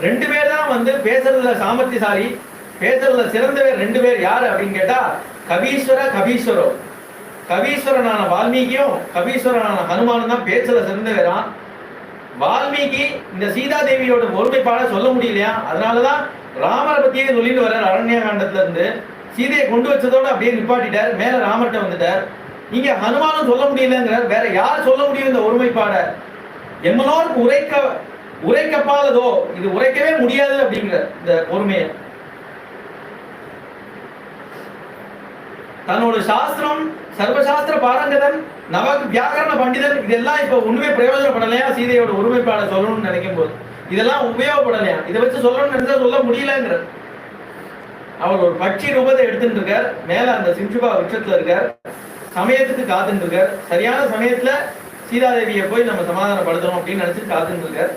ரெண்டு பேர் தான் வந்து பேசுறதுல சாமர்த்தியசாலி, பேசுறதுல சிறந்தவர் ரெண்டு பேர் யாரு அப்படின்னு கேட்டா கபீஸ்வரோ. கபீஸ்வரனான வால்மீகியும் கபீஸ்வரனான ஹனுமானும் தான் பேச்சுல சிறந்தவரான். வால்மீகி இந்த சீதா தேவியோட ஒருமைப்பாட சொல்ல முடியலையா, அதனாலதான் ராமரை பத்தியே சொல்லிட்டு வர்றார். அரண்ய காண்டத்துல இருந்து சீதையை கொண்டு வச்சதோட அப்படியே நிப்பாட்டிட்டார், மேல ராமர்கிட்ட வந்துட்டார். நீங்க ஹனுமானும் சொல்ல முடியலங்கிறார். வேற யார் சொல்ல முடியும் இந்த ஒருமைப்பாட? எம்மனோர் உரைக்கப்பாலதோ, இது உரைக்கவே முடியாது அப்படிங்கிற இந்த பொறுமையை. தன்னோட சாஸ்திரம், சர்வசாஸ்திர பாரங்கதன், நவ வியாக்கரண பண்டிதன், இதெல்லாம் இப்ப ஒண்ணுமே பிரயோஜனப்படலையா? சீதையோட ஒருமைப்பாட சொல்லணும்னு நினைக்கும் போது இதெல்லாம் உபயோகப்படலையா? இதை வச்சு சொல்லணும்னு நினைச்சா சொல்ல முடியலங்கிற. அவர் ஒரு பட்சி ரூபத்தை எடுத்துட்டு இருக்கார், மேல அந்த சிம்சுபா விருட்சத்துல இருக்கார், சமயத்துக்கு காத்துட்டு இருக்கார். சரியான சமயத்துல சீதாதேவியை போய் நம்ம சமாதானப்படுத்தணும் அப்படின்னு நினைச்சிட்டு காத்துட்டு இருக்கார்.